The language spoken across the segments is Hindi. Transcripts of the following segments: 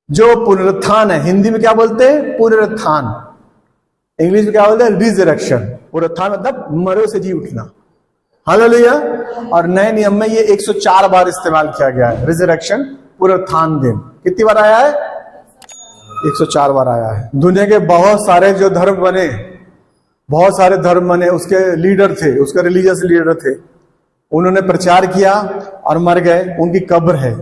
जो पुनरुत्थान है, हिंदी में क्या बोलते हैं? पुनरुत्थान। इंग्लिश में क्या बोलते हैं? रिजरेक्शन। पुनरुत्थान मतलब मरो से जी उठना। हालेलुया। और नए नियम में ये 104 बार इस्तेमाल किया गया है, रिजरेक्शन, पुनरुत्थान दिन। कितनी बार आया है? 104 बार आया है। दुनिया के बहुत सारे जो धर्म बने, बहुत सारे धर्म बने, उसके लीडर थे, उसके रिलीजियस लीडर थे, उन्होंने प्रचार किया और मर गए, उनकी कब्र है।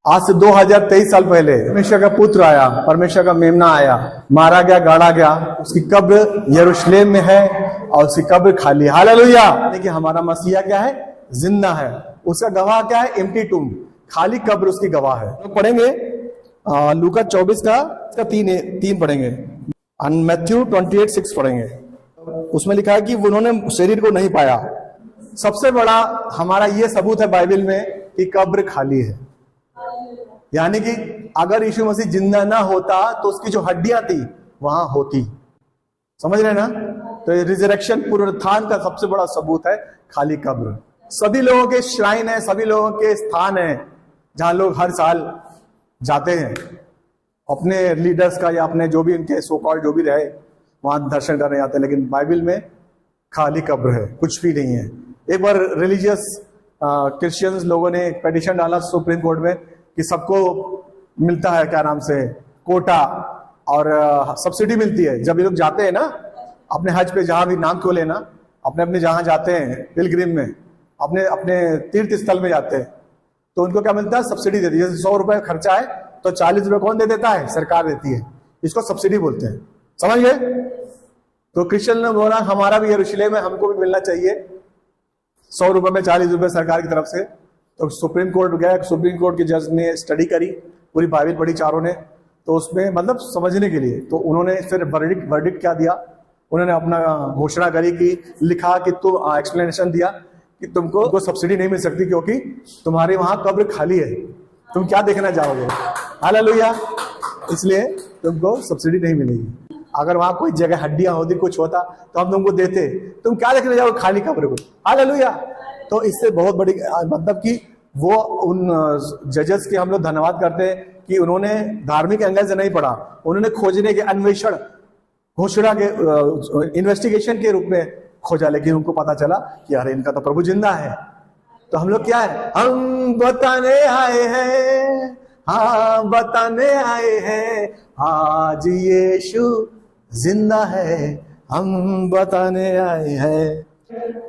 आज से 2023 साल पहले परमेश्वर का पुत्र आया, परमेश्वर का मेमना आया, मारा गया, गाड़ा गया, उसकी कब्र यरूशलेम में है और उसकी कब्र खाली है। हालेलुया। देखिए हमारा मसीहा क्या है? जिंदा है। उसका गवाह क्या है? एम्प्टी टूम, खाली कब्र उसकी गवाह है। तो पढ़ेंगे लूका 24 का 3 पढ़ेंगे, मैथ्यू 28:6 पढ़ेंगे। उसमें लिखा है कि उन्होंने शरीर को नहीं पाया। सबसे बड़ा हमारा ये सबूत है बाइबल में कि कब्र खाली है। यानी कि अगर यीशु मसीह जिंदा ना होता तो उसकी जो हड्डियां थी वहां होती। समझ रहे ना? तो ये रिजरेक्शन, पुनरुत्थान का सबसे बड़ा सबूत है खाली कब्र। सभी लोगों के श्राइन है, सभी लोगों के स्थान है जहां लोग हर साल जाते हैं अपने लीडर्स का या अपने जो भी उनके सो कॉल्ड जो भी रहे वहां दर्शन करने जाते हैं। लेकिन बाइबल में खाली कब्र है, कुछ भी नहीं है। एक बार रिलीजियस क्रिश्चियंस लोगों ने एक पेटिशन डाला सुप्रीम कोर्ट में कि सबको मिलता है क्या नाम से कोटा और सब्सिडी मिलती है जब ये लोग जाते हैं ना अपने हज पे, जहां भी नाम क्यों लेना, अपने अपने जहां जाते हैं पिलग्रिम में, अपने अपने तीर्थ स्थल में जाते हैं, तो उनको क्या मिलता है? सब्सिडी देती है। जैसे 100 रुपए खर्चा है तो 40 रुपए कौन दे देता है? सरकार देती है। इसको सब्सिडी बोलते हैं। समझ गए? तो क्रिश्चियन ने बोला हमारा भी यरूशलेम में, हमको भी मिलना चाहिए 100 रुपए में 40 रुपए सरकार की तरफ से। तो सुप्रीम कोर्ट गया, सुप्रीम कोर्ट के जज ने स्टडी करी, पूरी बाइबल पढ़ी चारों ने, तो उसमें मतलब समझने के लिए, तो उन्होंने फिर वर्डिक्ट क्या दिया? उन्होंने अपना घोषणा करी कि लिखा कि तुम एक्सप्लेनेशन दिया कि तुमको सब्सिडी नहीं मिल सकती क्योंकि तुम्हारे वहां कब्र खाली है, तुम क्या देखना चाहोगे? हालेलुया। इसलिए तुमको सब्सिडी नहीं मिलेगी। अगर वहां कोई जगह हड्डियां होती, कुछ होता तो हम तुमको देते, तुम क्या देखने जाओगे? खाली कब्र को। हालेलुया। तो इससे बहुत बड़ी मतलब कि वो उन जजेस के हम लोग धन्यवाद करते हैं कि उन्होंने धार्मिक एंगल से नहीं पढ़ा, उन्होंने खोजने के अन्वेषण, घोषणा के इन्वेस्टिगेशन के रूप में खोजा, लेकिन उनको पता चला कि अरे इनका तो प्रभु जिंदा है। तो हम लोग क्या है? हम बताने आए हैं, हाँ बताने आए हैं, आज यीशु जिंदा है, हम बताने आए हैं।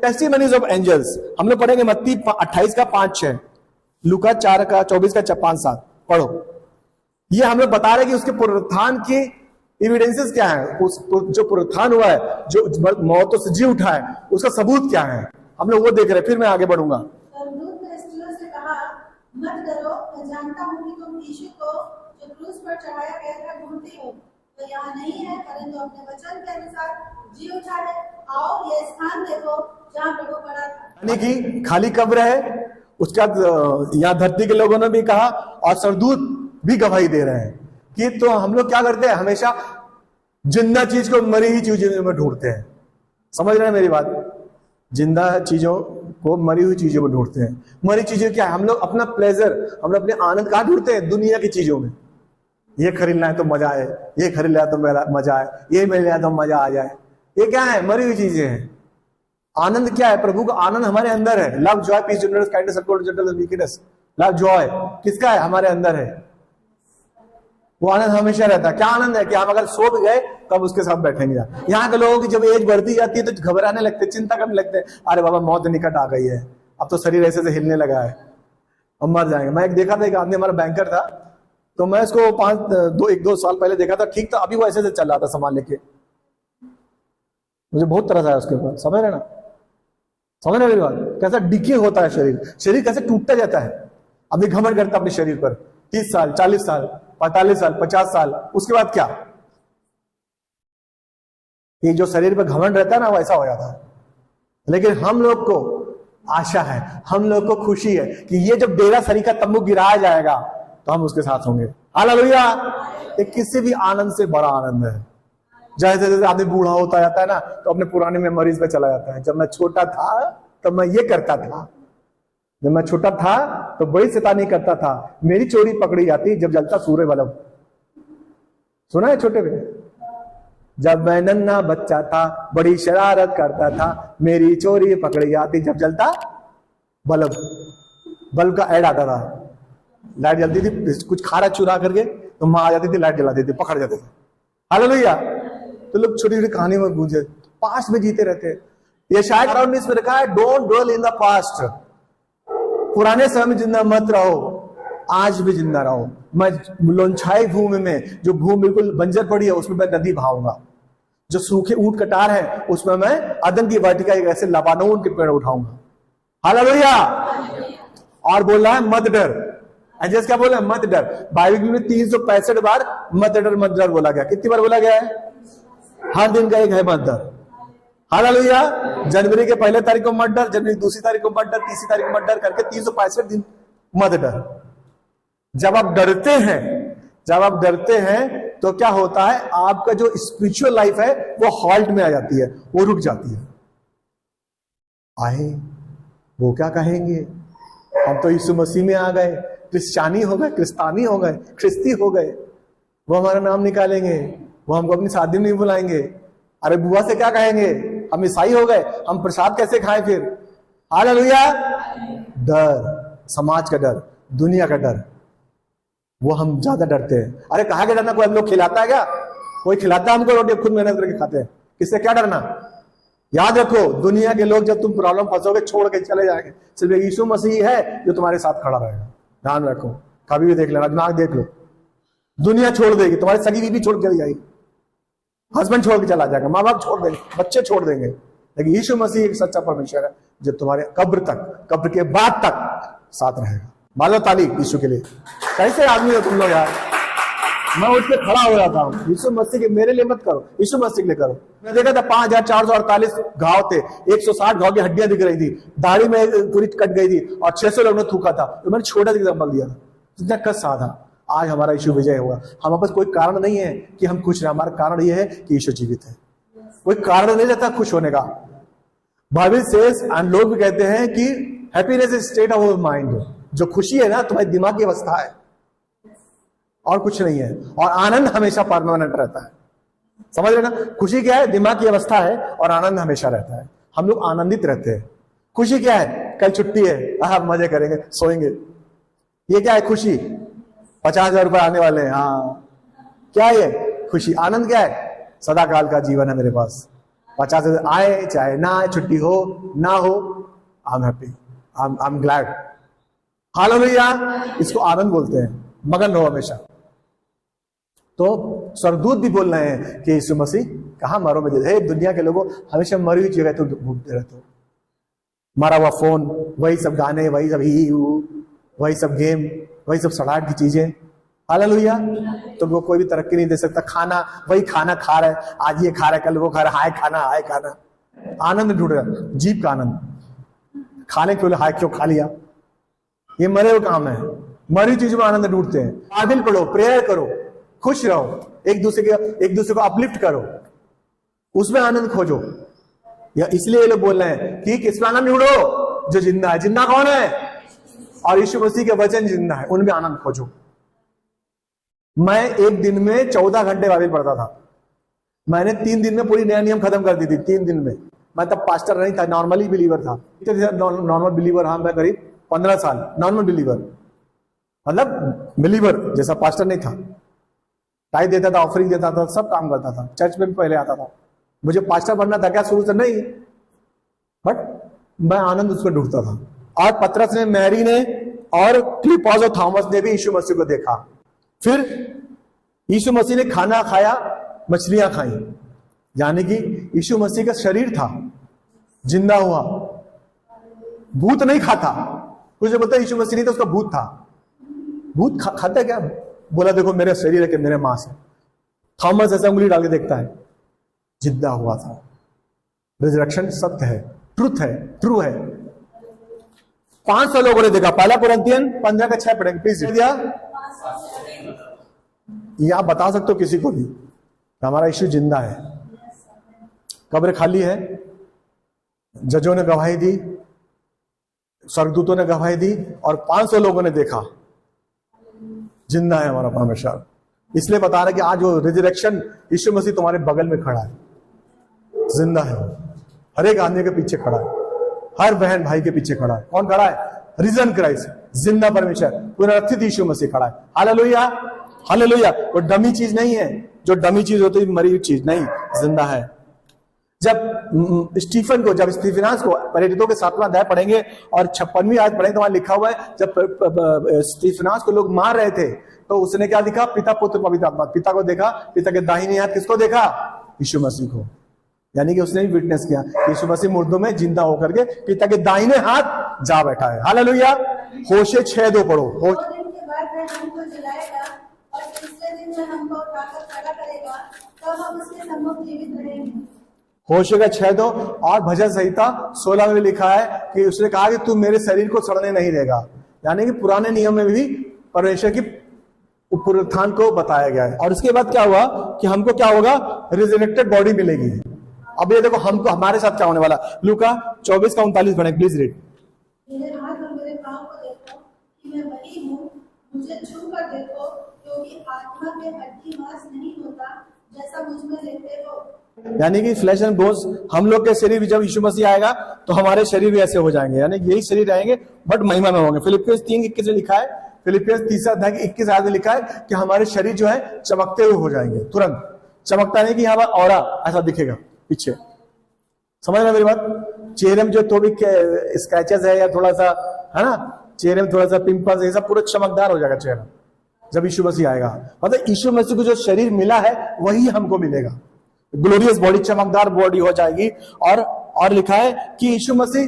टेस्टिमनीज ऑफ एंजल्स हम लोग पढ़ेंगे मत्ती 28 का 5-6, लूका 4 का 24 का 5-7 पढ़ो। ये हम लोग बता रहे कि उसके पुनरुत्थान की एविडेंसेस क्या है, उस जो पुनरुत्थान हुआ है, जो मौतों से जी उठा है, उसका सबूत क्या है, हम लोग वो देख रहे हैं। फिर मैं आगे बढ़ूंगा। से कहा, मत डरो, मैं जानता हूं कि तुम यीशु को जो क्रूस पर चढ़ाया गया था ढूंढते हो, तो यहाँ नहीं है, परंतु अपने वचन के अनुसार जी उठा है। आओ ये स्थान देखो जहाँ प्रभु पड़ा था। यानी कि खाली कब्र है। उसका यहाँ धरती के लोगों ने भी कहा और सरदूत भी गवाही दे रहे हैं कि तो हम लोग क्या करते हैं? हमेशा जिंदा चीज को मरी ही चीजों में ढूंढते हैं। समझ रहे हैं मेरी बात? जिंदा चीजों को मरी हुई चीजों में ढूंढते हैं। मरी चीजें क्या है? हम लोग अपना प्लेजर, हम लोग अपने आनंद कहाँ ढूंढते हैं? दुनिया की चीजों में। ये खरीदना है तो मजा आए, ये खरीद लिया तो मजा आए, ये मिल लिया तो मजा आ जाए। ये क्या है? मरी हुई चीजें हैं। आनंद क्या है? प्रभु का आनंद हमारे अंदर है। Love, joy, peace, gentleness, kindness, self-control, weakness. Love, joy किसका है? हमारे अंदर है। वो आनंद हमेशा रहता है। क्या आनंद है कि हम अगर सो भी गए तब उसके साथ बैठेंगे। यहाँ के लोगों की जब एज बढ़ती जाती है तो घबराने लगते, चिंता करने लगते हैं, अरे बाबा मौत निकट आ गई है, अब तो शरीर ऐसे से हिलने लगा है, हम मर जाएंगे। मैं एक देखा था, एक आदमी हमारा बैंकर था, तो मैं इसको 1-2 साल पहले देखा था, ठीक था, अभी वो ऐसे से चल रहा था सामान लेके। मुझे बहुत तरस आया उसके ऊपर। समझ रहे ना? समझ रहे मेरी बात? कैसा डिके होता है शरीर कैसे टूटता जाता है। अभी घमंड करता अपने शरीर पर 30 साल, 40 साल, 45 साल, 50 साल, उसके बाद क्या? ये जो शरीर पर घमंड रहता है ना, वैसा हो जाता है। लेकिन हम लोग को आशा है, हम लोग को खुशी है कि ये जब डेरा सरी का तंबू गिराया जाएगा तो हम उसके साथ होंगे। हालेलुया। ये किसी भी आनंद से बड़ा आनंद है। जैसे जैसे आदमी बूढ़ा होता जाता है ना, तो अपने पुरानी मेमोरीज पे चला जाता है। जब मैं छोटा था तब मैं ये करता था, जब मैं छोटा था तो बड़ी शैतानी करता था, मेरी चोरी पकड़ी जाती जब जलता सूर्य बल्ब। सुना है छोटे पे? जब मैं नन्हा बच्चा था बड़ी शरारत करता था, मेरी चोरी पकड़ी जाती जब जलता बल्ब। बल्ब का ऐड आता था, लाइट जलती थी, कुछ खा रहा चुरा करके तो माँ आ जाती थी, लाइट जलाती थी, पकड़ जाते थे। हालेलुया। तो लोग छोटी छोटी कहानी में गूंजे, पास्ट में जीते रहते हैं। ये शायद 19 में लिखा है, don't dwell in the past. पुराने समय में जिंदा मत रहो, आज भी जिंदा रहो। मैं लोनछाई भूमि में, जो भूमि बिल्कुल बंजर पड़ी है, उसमें मैं नदी बहाऊंगा। जो सूखे ऊंट कटार है उसमें मैं अदन की वाटिका एक ऐसे लबानोन के पेड़ उठाऊंगा। हालेलुया। और बोल रहा है मत डर। एंजल्स क्या बोला? मत डर। बाइबल में 365 बार मत डर बोला गया। कितनी बार बोला गया है? हर दिन का एक है मत डर। हालेलुया। जनवरी के 1 तारीख को मत डर, जनवरी 2 तारीख को मत डर, 3 तारीख को मत डर, करके 365 दिन मत डर। जब आप डरते हैं तो क्या होता है? आपका जो स्पिरिचुअल लाइफ है वो हॉल्ट में आ जाती है, वो रुक जाती है। आए वो क्या कहेंगे? हम तो यीशु मसीह में आ गए, क्रिश्चियानी हो गए, क्रिस्तानी हो गए, ख्रिस्ती हो गए, वो हमारा नाम निकालेंगे, वो हमको अपनी शादी में नहीं बुलाएंगे। अरे बुआ से क्या कहेंगे? हम ईसाई हो गए, हम प्रसाद कैसे खाएं फिर? हालेलुया। डर, समाज का डर, दुनिया का डर, वो हम ज्यादा डरते हैं। अरे कहा के डरना? कोई हम लोग खिलाता है क्या? कोई खिलाता है हमको रोटी? खुद मेहनत करके खाते हैं। किससे क्या डरना? याद रखो, दुनिया के लोग जब तुम प्रॉब्लम फंसोगे छोड़ के चले जाएंगे, सिर्फ यीशु मसीह है जो तुम्हारे साथ खड़ा रहेगा। ध्यान रखो, कभी भी देख लेना, दिमाग देख लो। दुनिया छोड़ देगी, तुम्हारी सगी बीवी छोड़ के चली जाएगी, हस्बैंड छोड़ के चला जाएगा, माँ बाप छोड़ देंगे, बच्चे छोड़ देंगे, लेकिन यीशु मसीह एक सच्चा परमेश्वर है जो तुम्हारे कब्र के बाद तक साथ रहेगा। मालो ताली यीशु के लिए। कैसे आदमी हो तुम लोग यार? मैं उठ के खड़ा हो जाता हूँ। यीशु मसीह के, मेरे लिए मत करो, यीशु मसीह के लिए करो। मैं देखा था 5448 घाव थे, 160 घाव की हड्डियां दिख रही थी, दाढ़ी में पूरी कट गई थी, और 600 लोगों ने थूका था। तो मैंने छोटा एग्जाम्पल दिया था, जितना कष्ट था। आज हमारा यीशु विजय होगा। हमारे पास कोई कारण नहीं है कि हम खुश रहे, हमारा कारण यह है कि यीशु जीवित है। कोई कारण नहीं रहता खुश होने का। बाइबल सेज, एंड लोग भी कहते हैं कि happiness is state of mind. जो खुशी है ना, तुम्हारी दिमाग की अवस्था है और कुछ नहीं है। और आनंद हमेशा परमानेंट रहता है। समझ रहे ना? खुशी क्या है? दिमाग की अवस्था है, और आनंद हमेशा रहता है। हम लोग आनंदित रहते हैं। खुशी क्या है? कल छुट्टी है, हम मजे करेंगे, सोएंगे। ये क्या है खुशी? 50,000 रुपए आने वाले हैं। हाँ, क्या है ये खुशी? आनंद क्या है? सदा काल का जीवन है मेरे पास। 50,000 आए चाहे ना आए, छुट्टी हो ना हो, I am happy, I am glad. Hallelujah. इसको आनंद बोलते हैं। मगन रहो हमेशा। तो स्वर्गदूत भी बोल रहे हैं कि यीशु मसीह कहां मरो में हे दुनिया के लोगों, हमेशा मरी हुई जगह तो घूमते रहते हो। मरा हुआ फोन, वही सब गाने, वही सब ही, वही सब गेम, वही सब सड़ाहट की चीजें। हालेलुया। तो वो कोई भी तरक्की नहीं दे सकता। खाना, वही खाना खा रहा है, आज ये खा रहा है, कल वो खा रहा है, हाय खाना। आनंद ढूंढ रहा है, जीव का आनंद। खाने के लिए हाय क्यों खा लिया? ये मरे हुए काम है। मरी चीजों में आनंद ढूंढते हैं। बाइबल पढ़ो, प्रेयर करो, खुश रहो, एक दूसरे को अपलिफ्ट करो, उसमें आनंद खोजो। या इसलिए ये लोग बोल रहे हैं कि किसमें आनंद ढूंढो? जो जिंदा है। जिंदा कौन है? और यीशु मसीह के वचन जिंदा है, उनमें आनंद खोजो। मैं एक दिन में 14 घंटे बाइबल पढ़ता था। मैंने 3 दिन में पूरी नया नियम खत्म कर दी थी। 3 दिन में। मैं तब पास्टर नहीं था, नॉर्मली बिलीवर था। नॉर्मल बिलीवर, हाँ, मैं करीब 15 साल नॉर्मल बिलीवर, मतलब बिलीवर जैसा, पास्टर नहीं था। टाइप देता था, ऑफरिंग देता था, सब काम करता था, चर्च में भी पहले आता था। मुझे पास्टर बनना था क्या? शुरू से नहीं, बट मैं आनंद उसको ढूंढता था। और पतरस ने, मैरी ने और क्लिपॉस और थॉमस ने भी यीशु मसीह को देखा। फिर यीशु मसीह ने खाना खाया, मछलियां खाई, यानी कि यीशु मसीह का शरीर था, जिंदा हुआ। भूत नहीं खाता। कुछ बोलता है यीशु मसीह नहीं था, उसका भूत था। भूत खाता क्या? बोला देखो मेरा शरीर है कि मेरे मांस है। थॉमस ऐसा उंगली डाल के देखता है, जिंदा हुआ था। रिजरेक्शन सत्य है, ट्रुथ है, ट्रू है। 500 लोगों ने देखा। पहला कुरिन्थियन 15:6 पढ़ेंगे प्लीज। दिया ये आप बता सकते हो किसी को भी, हमारा यीशु जिंदा है। कब्र खाली है, जजों ने गवाही दी, स्वर्गदूतों ने गवाही दी, और 500 लोगों ने देखा जिंदा है हमारा परमेश्वर। इसलिए बता रहा है कि आज वो रिजरेक्शन यीशु मसीह तुम्हारे बगल में खड़ा है, जिंदा है। हर एक आदमी के पीछे खड़ा है, हर बहन भाई के पीछे खड़ा है। कौन खड़ा है? रिजन क्राइस्ट, जिंदा परमेश्वर, पुनरुत्थित यीशु मसीह खड़ा है। Hallelujah, hallelujah. वो डमी चीज नहीं है, जो डमी चीज होती है मरी हुई चीज नहीं, जिंदा है। जब स्टीफनास को प्रेरितों के 7वां अध्याय पढ़ेंगे और 56वीं आयत पढ़ेंगे तो वहां लिखा हुआ है, जब स्टीफनास को लोग मार रहे थे तो उसने क्या दिखा? पिता, पुत्र, पवित्र आत्मा। पिता को देखा, पिता के दाहिने हाथ किसको देखा? यीशु मसीह को। यानी कि उसने भी विटनेस किया कि यीशु मसीह मुर्दों में जिंदा होकर के पिता के दाहिने हाथ जा बैठा है। हालेलुया। होशे 6:2 पढ़ो। 2 दिन के बाद वह हमको जिलाएगा और तीसरे दिन वह हमको उठाकर खड़ा करेगा, तब हम उसके सम्मुख जीवित रहेंगे। होशे का 6:2 और भजन संहिता 16 में लिखा है कि उसने कहा कि तू मेरे शरीर को सड़ने नहीं देगा। यानी कि पुराने नियम में भी परमेश्वर की पुनरुत्थान को बताया गया है। और उसके बाद क्या हुआ कि हमको क्या होगा? रिजरेक्टेड बॉडी मिलेगी। अब ये देखो हमको, हमारे साथ क्या होने वाला? लूका 24:39 पढ़े प्लीज रीड। मेरे हाथ और मेरे पांव को देखो कि मैं वही हूँ, मुझे छू कर देखो, क्योंकि आत्मा के हड्डी मांस नहीं होता जैसा मुझ में देखते हो। यानी कि फ्लैश एंड बोन्स, हम लोग के शरीर भी जब यीशु मसीह आएगा तो हमारे शरीर भी ऐसे हो जाएंगे, यानी यही शरीर रहेंगे बट महिमा में होंगे। फिलिपियंस 3:21 में लिखा है, फिलिपियंस 3 अध्याय 21 आयत में लिखा है कि हमारे शरीर जो है चमकते हुए हो जाएंगे। तुरंत चमकता नहीं कि यहाँ पर ऑरा ऐसा दिखेगा पीछे। समझ रहे मेरी बात? चेहरे में जो तो भी स्क्रैचेस है या थोड़ा सा है ना, चेहरे में थोड़ा सा पिंपल्स, ये सब पूरा चमकदार हो जाएगा चेहरा जब यीशु मसीह आएगा। मतलब यीशु मसीह को जो शरीर मिला है वही हमको मिलेगा, ग्लोरियस बॉडी, चमकदार बॉडी हो जाएगी। और लिखा है कि यीशु मसीह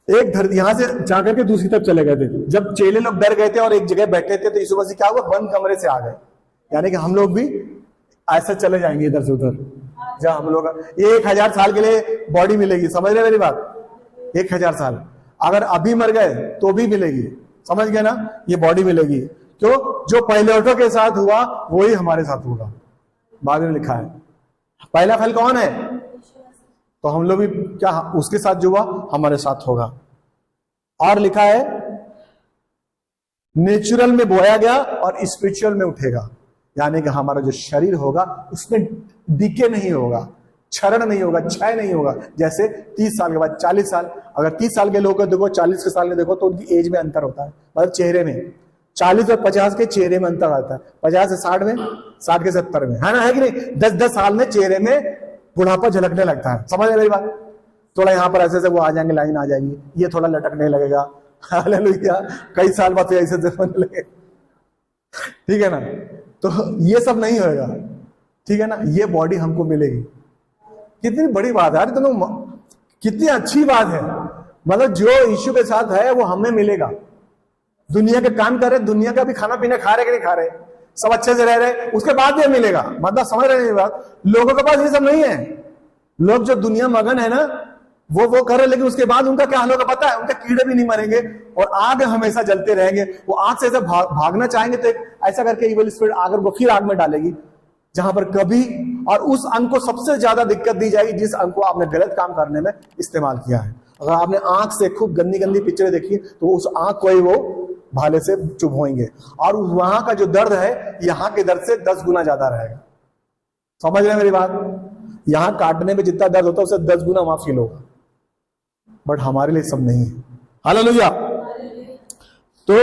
एक धरती यहां से जाकर के दूसरी तरफ चले गए थे। जब चेले लोग डर गए थे और एक जगह बैठे थे तो यीशु मसीह क्या हुआ? बंद कमरे से आ गए। यानी कि हम लोग भी ऐसे चले जाएंगे इधर से उधर, जहां हम लोग 1000 साल के लिए बॉडी मिलेगी। समझ रहे मेरी बात? 1000 साल अगर अभी मर गए तो भी मिलेगी। समझ गए ना? ये बॉडी मिलेगी। क्यों? जो पहले के साथ हुआ वही हमारे साथ होगा। बाद में लिखा है पहला फल कौन है? तो हम लोग भी क्या उसके साथ जो हुआ हमारे साथ होगा। और लिखा है नेचुरल में बोया गया और स्पिरिचुअल में उठेगा। यानी कि हमारा जो शरीर होगा उसमें डिके नहीं होगा, क्षरण नहीं होगा, क्षय नहीं होगा। जैसे 30 साल के बाद 40 साल, अगर 30 साल के लोग को देखो, 40 के साल के देखो तो उनकी एज में अंतर होता है, मतलब चेहरे में। 40 और 50 के चेहरे में अंतर आता है, 50 से 60 में, 60 के 70 में, है ना, है कि नहीं? 10-10 साल में चेहरे में बुढ़ापा झलकने लगता है। समझ रहे मेरी बात? थोड़ा यहाँ पर ऐसे वो आ जाएंगे, लाइन आ जाएगी, ये थोड़ा लटकने लगेगा। हालेलुया। कई साल बाद ऐसे बनने लगे, ठीक है ना? तो ये सब नहीं होगा, ठीक है ना? ये बॉडी हमको मिलेगी। कितनी बड़ी बात है यार, तो कितनी अच्छी बात है। मतलब जो यीशु के साथ है वो हमें मिलेगा। दुनिया के काम कर रहे, दुनिया का भी खाना पीना खा रहे कि नहीं खा रहे, सब अच्छे से रह रहे, उसके बाद भी मिलेगा। मतलब समझ रहे हैं बात? लोगों के पास ये सब नहीं है। लोग जो दुनिया मगन है ना वो कर रहे, लेकिन उसके बाद उनका क्या हाल होगा पता है? उनके कीड़े भी नहीं मरेंगे और आग हमेशा जलते रहेंगे। वो आग से ऐसा भागना चाहेंगे तो ऐसा करके इविल स्पिरिट आगर वो फिर आग में डालेगी, जहां पर कभी, और उस अंग को सबसे ज्यादा दिक्कत दी जाएगी जिस अंग को आपने गलत काम करने में इस्तेमाल किया है। अगर आपने आंख से खूब गंदी गंदी पिक्चरें देखी तो उस आंख को ही वो भाले से चुभोएंगे, और वहां का जो दर्द है यहाँ के दर्द से 10 गुना ज्यादा रहेगा। समझ रहे मेरी बात? यहां काटने में जितना दर्द होता है उससे 10 गुना वहां फील होगा, बट हमारे लिए सब नहीं है। हालेलुया। तो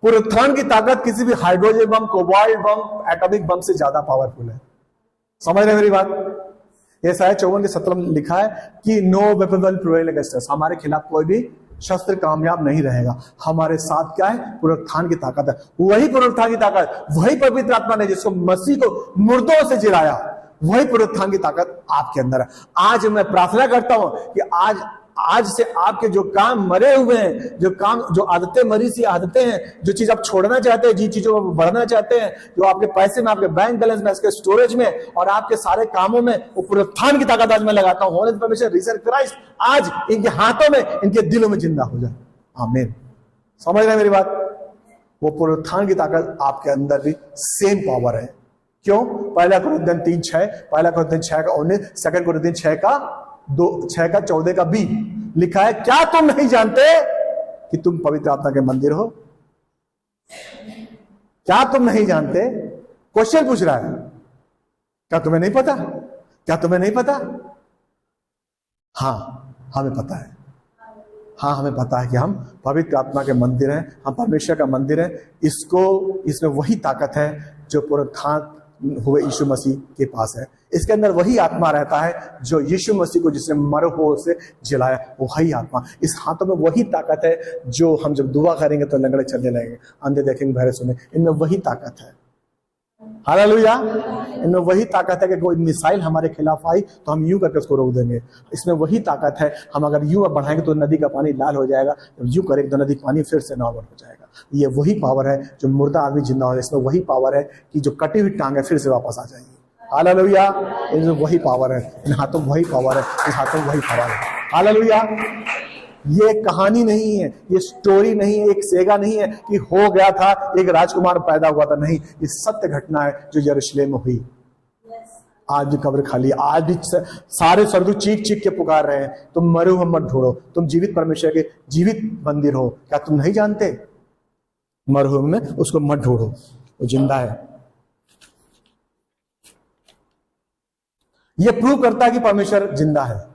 पुनरुत्थान की ताकत किसी भी हाइड्रोजन बम, कोबाल्ट बम, एटॉमिक बम से ज्यादा पावरफुल है। समझ रहे मेरी बात? ये शायद 54:17 में लिखा है कि no weapon will prevail against us, हमारे खिलाफ कोई भी शस्त्र कामयाब नहीं रहेगा। हमारे साथ क्या है? पुनरुत्थान की ताकत है। वही पुनरुत्थान की ताकत, वही पवित्र आत्मा ने जिसको मसीह को मुर्दों से जिलाया, वही पुनरुत्थान की ताकत आपके अंदर है। आज मैं प्रार्थना करता हूं कि आज से आपके जो काम मरे हुए हैं, जो आदतें मरी सी आदतें हैं, जो चीज आप छोड़ना चाहते हैं, जिन चीजों में बढ़ना चाहते हैं, जो आपके पैसे में, आपके बैंक बैलेंस में, इसके स्टोरेज में और आपके सारे कामों में, वो पुनरुत्थान की ताकत आज मैं लगाता हूं। होली परमेश्वर रीजन क्राइस्ट आज इनके हाथों में, इनके दिलों में जिंदा हो जाए। आमीन। समझ रहे हैं मेरी बात? वो पुनरुत्थान की ताकत आपके अंदर भी सेम पावर है। क्यों? 1 कुरिन्थियन 3:6, 1 कुरिन्थियन 6 का 19, 2 कुरिन्थियन 6 का 14 का बी लिखा है, क्या तुम नहीं जानते कि तुम पवित्र आत्मा के मंदिर हो? क्या तुम नहीं जानते? क्वेश्चन पूछ रहा है, क्या तुम्हें नहीं पता? क्या तुम्हें नहीं पता? हाँ हमें पता है। हाँ हमें पता है कि हम पवित्र आत्मा के मंदिर हैं, हम परमेश्वर का मंदिर है। इसमें वही ताकत है जो पुनरुत्थान हुए यीशु मसीह के पास है। इसके अंदर वही आत्मा रहता है जो यीशु मसीह को जिसने मरे हुए से जिलाया, वही आत्मा। इस हाथों में वही ताकत है जो हम जब दुआ करेंगे तो लंगड़े चलने लगेंगे, अंधे देखेंगे, बहरे सुने। इनमें वही ताकत है। हालेलुया। इनमें वही ताकत है कि कोई मिसाइल हमारे खिलाफ आई तो हम यूं करके उसको रोक देंगे। इसमें वही ताकत है, हम अगर यूं बढ़ाएंगे तो नदी का पानी लाल हो जाएगा, जब यूं करेंगे तो नदी पानी फिर से नॉर्मल हो जाएगा। ये वही पावर है जो मुर्दा आदमी जिंदा हो जाए। इसमें वही पावर है कि जो कटी हुई टांग है फिर से वापस आ जाएगी। हालेलुया। इनमें वही पावर है, इन हाथों में वही पावर है, इस हाथों में वही पावर है। हालेलुया। ये कहानी नहीं है, ये स्टोरी नहीं है, एक सेगा नहीं है कि हो गया था, एक राजकुमार पैदा हुआ था। नहीं, ये सत्य घटना है जो यरूशलेम में हुई। आज भी कब्र खाली, आज भी सारे स्वर्गदूत चीख चीख के पुकार रहे हैं, तुम मरे हुए मत ढूंढो, तुम जीवित परमेश्वर के जीवित मंदिर हो। क्या तुम नहीं जानते? मरे हुए में उसको मत ढूंढो, वो जिंदा है। ये प्रूव करता है कि परमेश्वर जिंदा है।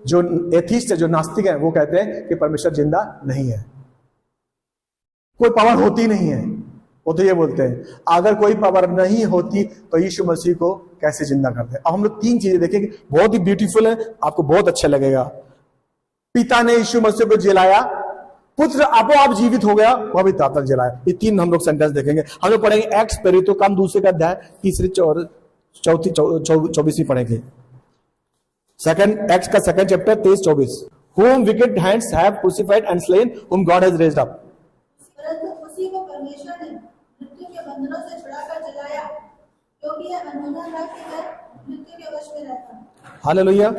जो एथिस्ट है, जो नास्तिक है, वो कहते हैं कि परमेश्वर जिंदा नहीं है, कोई पावर होती नहीं है। वो तो ये बोलते हैं अगर कोई पावर नहीं होती तो यीशु मसीह को कैसे जिंदा करते। अब हम लोग 3 चीजें देखेंगे, बहुत ही ब्यूटीफुल है, आपको बहुत अच्छा लगेगा। पिता ने यीशु मसीह को जिलाया, पुत्र आपो आप जीवित हो गया, पवित्र आत्मा जिलाया। ये 3 हम लोग सेंटेंस देखेंगे। हम लोग पढ़ेंगे एक्स पेरितो काम 2 का अध्याय 3-4-24 पढ़ेंगे। सेकंड एक्स का 2nd chapter 23-24। Whom wicked hands have crucified and slain, whom God has raised up. परंतु उसी को परमेश्वर ने मृत्यु के बंधनों से छुड़ाकर जलाया, क्योंकि यह अनहोना था कि वह मृत्यु के वश में रहता। हालेलुया।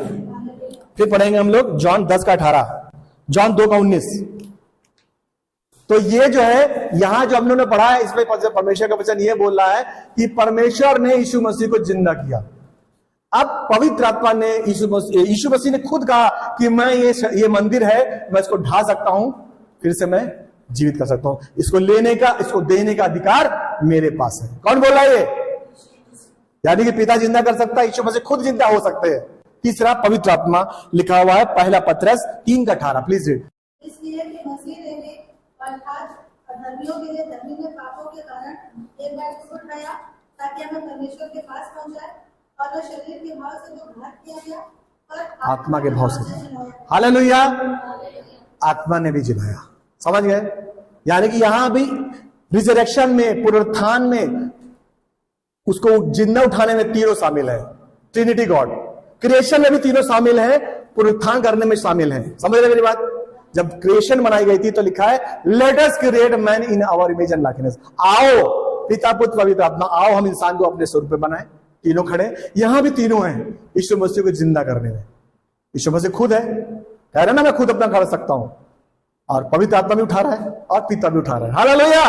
फिर पढ़ेंगे हम लोग जॉन 10 का 18, जॉन 2 का 19। तो ये जो है यहां जो हम लोगों ने पढ़ा है, इसमें परमेश्वर का वचन ये बोल रहा है कि परमेश्वर ने यीशु मसीह को जिंदा किया। अब पवित्र आत्मा ने यीशु मसीह ने खुद कहा कि मैं ये मंदिर है, मैं इसको ढा सकता हूं, फिर से मैं जीवित कर सकता हूं। इसको लेने का, इसको देने का अधिकार मेरे पास है। कौन बोल रहा है ये? यानी कि पिता जिंदा कर सकता है, यीशु मसीह खुद जिंदा हो सकते हैं। तीसरा पवित्र आत्मा लिखा हुआ है पहला पत्रस 3 का 18, प्लीज रीड। इसलिए कि मसीह ने अर्थात अधर्मियों के लिए धर्मी ने पापों के कारण एक बार उसको उठाया ताकि हमें परमेश्वर के पास पहुंचाए, और वह शरीर के भाव से जो घात किया गया और आत्मा के भाव से। हालेलुया। आत्मा ने भी जिलाया। समझ गए? यानी कि यहां भी रिजरेक्शन में, पुनरुत्थान में, उसको जिंदा उठाने में तीनों शामिल है। Trinity God. क्रिएशन में भी तीनों शामिल है, पुनरुत्थान करने में शामिल है। समझ रहे मेरी बात? जब क्रिएशन बनाई गई थी तो लिखा है let us create man in our image and likeness. आओ पिता पुत्र पवित्र आत्मा, आओ हम इंसान को अपने स्वरूप में बनाए। तीनों खड़े, यहां भी तीनों हैं यीशु मसीह को जिंदा करने में। यीशु मसीह खुद है, कह रहा ना मैं खुद अपना कर सकता हूं, और पवित्र आत्मा भी उठा रहा है और पिता भी उठा रहा है। हालेलुया।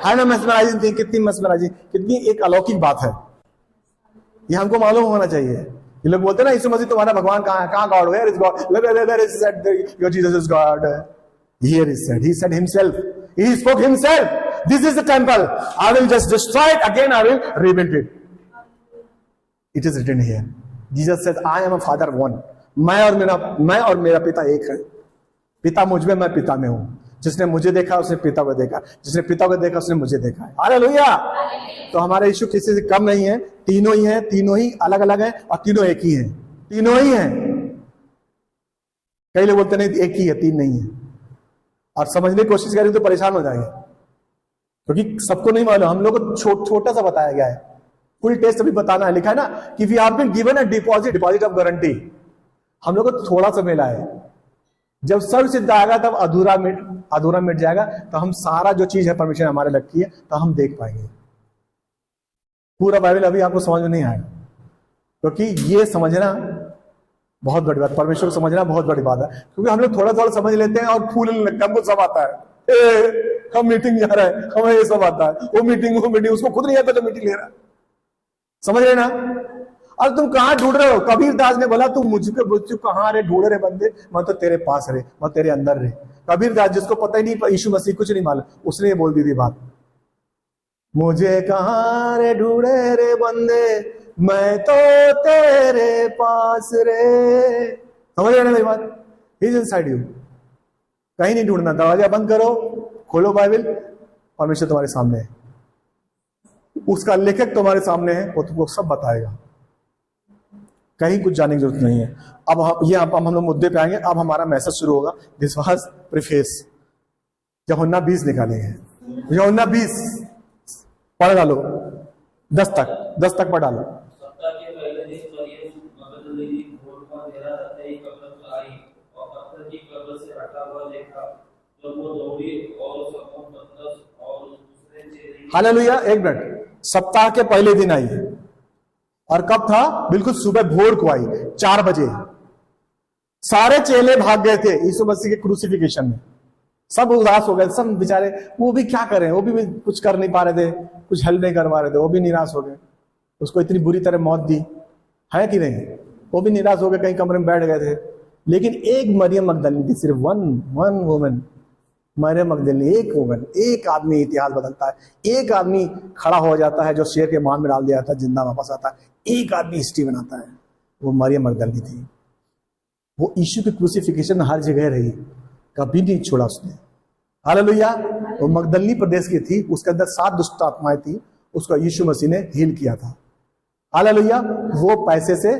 है ना mesmerizing thing? कितनी mesmerizing, कितनी एक अलौकिक बात है। ये हमको मालूम होना चाहिए। ये लोग बोलते हैं ना यीशु मसीह तुम्हारा भगवान कहां है? कहां God? Where is God? Where is said your Jesus is God? Here is said, he said himself, he spoke himself, this is the temple, I will just destroy it again, I will rebuild it. It is written here, Jesus said I am a father one. मैं और मेरा पिता एक है। पिता मुझ में, मैं पिता में हूं। जिसने मुझे देखा उसने पिता को देखा, जिसने पिता को देखा उसने मुझे देखा है। हालेलुया। तो हमारे यीशु किसी से कम नहीं है, तीनों ही हैं, तीनों ही अलग अलग हैं और तीनों एक ही हैं। तीनों ही हैं। कई लोग बोलते नहीं एक ही है, 3 नहीं है, और समझने की कोशिश करेंगे तो परेशान हो जाएंगे, क्योंकि सबको नहीं मालूम। हम लोग को छोटा सा बताया गया है, फुल टेस्ट अभी बताना है। लिखा है ना कि we have been given a deposit of guarantee. हम लोग को थोड़ा सा मिला है। जब सब सिद्ध आएगा तब अधूरा मिट जाएगा, तो हम सारा जो चीज है परमेश्वर हमारे रखी है तो हम देख पाएंगे। पूरा बाइबल अभी आपको समझ में नहीं आएगा, क्योंकि ये समझना बहुत बड़ी बात, परमेश्वर को समझना बहुत बड़ी बात है। क्योंकि हम लोग थोड़ा थोड़ा समझ लेते हैं और फूलने लगता है, हमको सब आता है। हम मीटिंग जा रहे हैं, हमें ये सब आता है, वो मीटिंग उसको खुद नहीं आता तो मीटिंग ले रहा है। समझ रहे ना? और तुम कहां ढूंढ रहे हो? कबीर दास ने बोला तू मुझको कहां रे ढूंढ रहे बंदे, मैं तो तेरे पास रहे, मैं तेरे अंदर रहे। कबीर दास जिसको पता ही नहीं यीशु मसीह कुछ नहीं मालूम, उसने ये बोल दी थी बात। मुझे कहाँ रे ढूंढे रे बंदे, मैं तो तेरे पास रे। समझ रहे ना मेरी बात? He is inside you. कहीं नहीं ढूंढना, दरवाजा बंद करो, खोलो बाइबल, परमेश्वर तुम्हारे सामने है, उसका लेखक तुम्हारे सामने है, वो तुमको सब बताएगा, कहीं कुछ जाने की जरूरत नहीं है। अब हम लोग मुद्दे पे आएंगे। अब हमारा मैसेज शुरू होगा। This was preface. यूहन्ना 20 निकालेंगे। यूहन्ना 20 पढ़ डालो 10 तक पढ़ डालो। सप्ताह के पहले दिन मरियम मगदलेनी भोर को अंधेरा रहते ही कब्र पर आई और पत्थर की कब्र से हटा हुआ देखा। जब वो दौड़ी और सबको पतरस और दूसरे चेले। हालेलुया। एक मिनट। सप्ताह के पहले दिन आई, और कब था? बिल्कुल सुबह भोर को आई, 4 बजे। सारे चेले भाग गए थे यीशु मसीह के क्रूसिफिकेशन में। सब उदास हो गए, सब बेचारे, वो भी क्या करें, वो भी कुछ कर नहीं पा रहे थे, कुछ हेल्प नहीं कर पा रहे थे, वो भी निराश हो गए। उसको इतनी बुरी तरह मौत दी है कि नहीं? वो भी निराश हो गए, कहीं कमरे में बैठ गए थे। लेकिन एक मरियम मगदलिनी थी, सिर्फ वन वुमन, मरियम मगदलिनी, एक वुमन, एक आदमी इतिहास बदलता है। एक आदमी खड़ा हो जाता है जो शेर के मान में डाल दिया था, जिंदा वापस आता है। एक आदमी हिस्ट्री बनाता है, वो मरियम मगदलिनी थी। वो यीशु के क्रूसिफिकेशन हर जगह रही, कभी नहीं छोड़ा उसने। हालेलुया। वो मगदलिनी प्रदेश की थी, उसके अंदर 7 दुष्ट आत्माएं थी, उसको यीशु मसीह ने हील किया था। हालेलुया। वो पैसे से,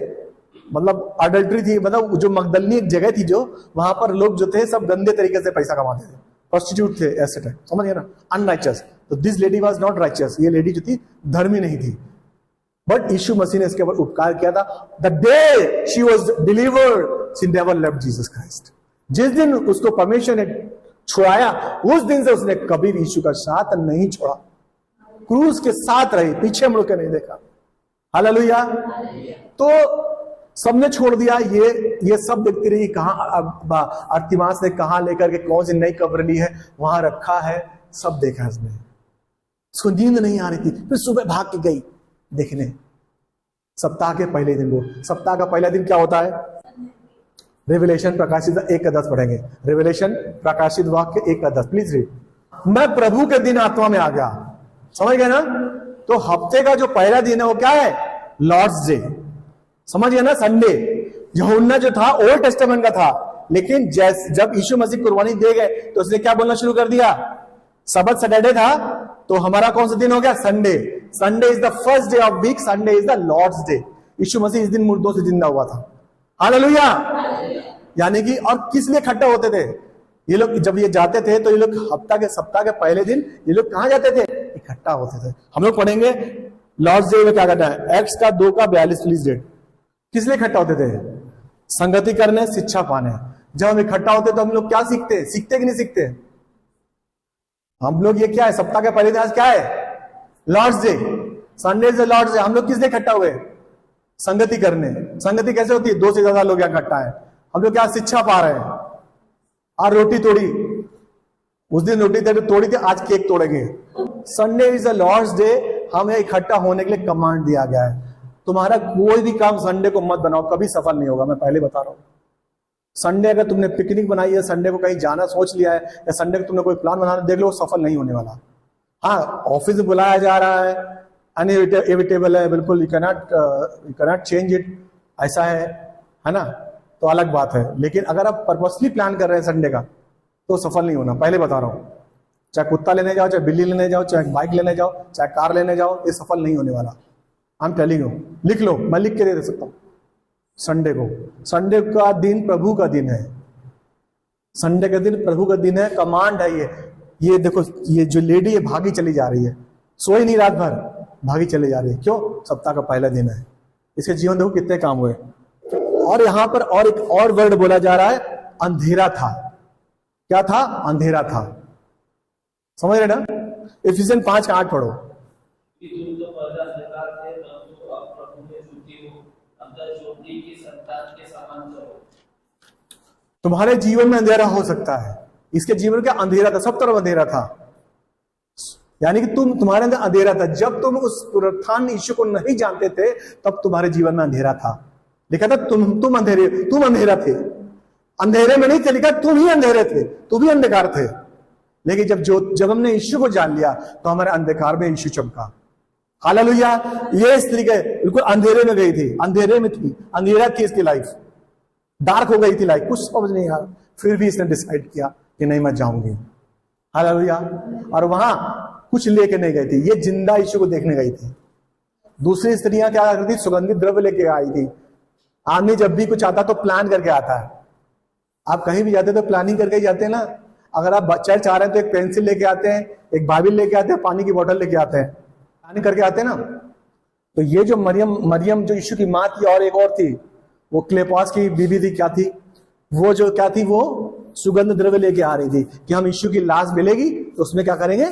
मतलब अडल्ट्री थी, मतलब जो मगदलिनी एक जगह थी, जो वहां पर लोग जो थे सब गंदे तरीके से पैसा कमाते थे, प्रोस्टिट्यूट थे, एसेट, समझ गए ना, अनराइचियस। तो this lady was not righteous, ये लेडी जो थी धर्मी नहीं थी, बट यीशु मसीह ने इसके ऊपर उपकार किया था। The day she was delivered she never left Jesus Christ. जिस दिन उसको परमेश्वर ने छुड़ाया, उस दिन से उसने कभी भी यीशु का साथ नहीं छोड़ा, क्रूस के साथ रही, पीछे मुड़ के नहीं देखा। हालेलुया। तो सबने छोड़ दिया, ये सब देखती रही कहां अर्तिमास ने कहां लेकर के कौन सी नई कब्र ली है, वहां रखा है, सब देखा इसने। उसको नींद नहीं आ रही थी, फिर सुबह भाग के गई देखने। सप्ताह के पहले दिन को, सप्ताह का पहला दिन क्या होता है? रेवलेशन प्रकाशित 1:10 पढ़ेंगे। रेवलेशन प्रकाशित वाक्य 1:10 प्लीज रीड। मैं प्रभु के दिन आत्मा में आ गया। समझ गए ना? तो हफ्ते का जो पहला दिन है वो क्या है? Lord's day. समझ गए ना? संडे। यूहन्ना जो था ओल्ड टेस्टामेंट का था, लेकिन जब यीशु मसीह कुर्बानी दे गए तो उसने क्या बोलना शुरू कर दिया? सबत सैटरडे था, तो हमारा कौन सा दिन हो गया? Sunday. Sunday is the first day of week, Sunday is the Lord's day. Yeshu Masih इस दिन मुर्दों से जिंदा हुआ था। हालेलुया। यानी कि, और किस लिए इकट्ठा होते थे ये लोग? जब ये जाते थे तो ये लोग सप्ताह के पहले दिन ये लोग कहां जाते थे? इकट्ठा होते थे। हम लोग पढ़ेंगे लॉर्ड्स डे में क्या करना है। एक्ट्स का 2:42 प्लीज डेट। किस लिए इकट्ठा होते थे? संगति करने, शिक्षा पाने। जब हम इकट्ठा होते तो हम लोग क्या सीखते? सीखते कि नहीं सीखते? हम लोग ये क्या है? सप्ताह के पहले दिन आज क्या है? Lord's day. Sunday is the Lord's day. हम लोग किस लिए इकट्ठा हुए? संगति करने। संगति कैसे होती है? 2 से ज्यादा लोग यहाँ इकट्ठा है। हम लोग क्या शिक्षा पा रहे हैं। और रोटी तोड़ी, उस दिन रोटी तोड़ी थी, आज केक तोड़ेंगे। Sunday is the Lord's day. हमें इकट्ठा होने के लिए कमांड दिया गया है। तुम्हारा कोई भी काम संडे को मत बनाओ, कभी सफल नहीं होगा, मैं पहले बता रहा हूं। संडे अगर तुमने पिकनिक बनाई है, संडे को कहीं जाना सोच लिया है, या संडे को तुमने कोई प्लान बनाना देख लो, सफल नहीं होने वाला। हाँ, ऑफिस में बुलाया जा रहा है, अनएविटेबल है, बिल्कुल यू कैनॉट चेंज इट, ऐसा है ना, तो अलग बात है। लेकिन अगर आप पर्पसली प्लान कर रहे हैं संडे का, तो सफल नहीं होना, पहले बता रहा हूं। चाहे कुत्ता लेने जाओ, चाहे बिल्ली लेने जाओ, चाहे बाइक लेने जाओ, चाहे कार लेने जाओ, ये सफल नहीं होने वाला। I am telling you. लिख लो, मैं लिख के दे सकता हूं। संडे का दिन प्रभु का दिन है। संडे का दिन प्रभु का दिन है, कमांड है ये देखो, ये जो लेडी है भागी चली जा रही है, सोई नहीं रात भर, भागी चली जा रही है। क्यों? सप्ताह का पहला दिन है। इसके जीवन देखो कितने काम हुए। और यहां पर और एक और वर्ड बोला जा रहा है, अंधेरा था। क्या था? अंधेरा था। समझ रहे ना? इफिसियंस 5:8 पढ़ो। तुम्हारे जीवन में अंधेरा हो सकता है। इसके जीवन का अंधेरा था, सब तरफ अंधेरा था। यानी कि तुम्हारे अंदर अंधेरा था। जब तुम उस पुनरुत्थान यीशु को नहीं जानते थे, तब तुम्हारे जीवन में अंधेरा था। लिखा था तुम अंधेरा थे। अंधेरे में नहीं थे लिखा, तुम ही अंधेरे थे, तुम ही अंधकार थे। लेकिन जब हमने यीशु को जान लिया तो हमारे अंधकार में यीशु चमका। हालेलुया। ये स्त्री के बिल्कुल अंधेरे में गई थी, अंधेरे में थी, अंधेरा थी इसकी लाइफ, डार्क हो गई थी लाइफ, कुछ समझ नहीं आ रहा, फिर भी इसने डिसाइड किया कि नहीं मैं जाऊंगी। हालेलुया। और वहां कुछ लेके नहीं गई थी, ये जिंदा यीशु को देखने गई थी। दूसरी स्त्रियां क्या करती थी, सुगंधित द्रव्य लेके आई थी। आदमी जब भी कुछ आता तो प्लान करके आता है। आप कहीं भी जाते तो प्लानिंग करके ही जाते हैं ना। अगर आप चर्च आ रहे हैं तो एक पेंसिल लेके आते हैं, एक बाइबल लेके आते हैं, पानी की बोतल लेके आते हैं, प्लानिंग करके आते हैं ना। तो ये जो मरियम जो यीशु की माँ थी और एक और थी, वो क्लेपास की बीबी थी, क्या थी वो, जो क्या थी, वो सुगंध द्रव्य लेके आ रही थी कि हम यीशु की लाश मिलेगी तो उसमें क्या करेंगे,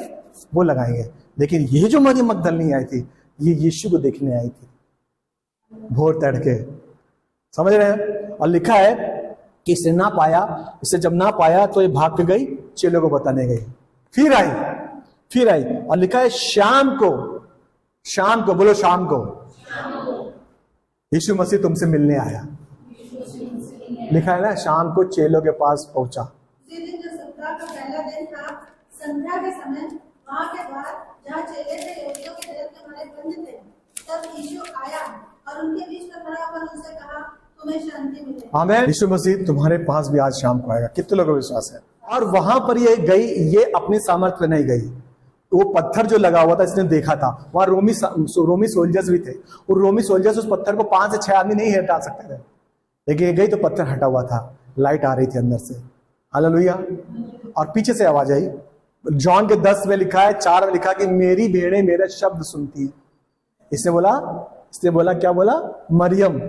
वो लगाएंगे। लेकिन ये जो मरियम मगदलिनी आई थी, ये यीशु को देखने आई थी भोर तड़के, समझ रहे हैं। और लिखा है कि इसे ना पाया, इसे जब ना पाया तो ये भाग के गई, चेलों को बताने गई, फिर आई। और लिखा है शाम को बोलो शाम को यीशु मसीह तुमसे मिलने आया। लिखा है ना, शाम को चेलों के पास पहुंचा। उसी दिन जो सप्ताह का पहला दिन था, संध्या के समय वहां के द्वार जहाँ चेले थे यहूदियों के डर के मारे बंद थे, तब यीशु आया और उनके बीच में खड़ा होकर उनसे कहा, तुम्हें शांति मिले। आमीन। यीशु मसीह तुम्हारे पास भी आज शाम को आएगा। कितने लोगों को विश्वास है? और वहां पर ये गई, ये अपनी सामर्थ्य में नहीं गई। वो पत्थर जो लगा हुआ था इसने देखा था, वहां रोमी सोल्जर्स भी थे, और रोमी सोल्जर्स उस पत्थर को 5 से 6 आदमी नहीं हटा सकते थे, लेकिन ये गई तो पत्थर हटा हुआ था, लाइट आ रही थी अंदर से। हालेलुया। और पीछे से आवाज आई, जॉन के 10 में लिखा है, 4 में लिखा कि मेरी भेड़ें मेरा शब्द सुनती है। इसने बोला क्या बोला, मरियम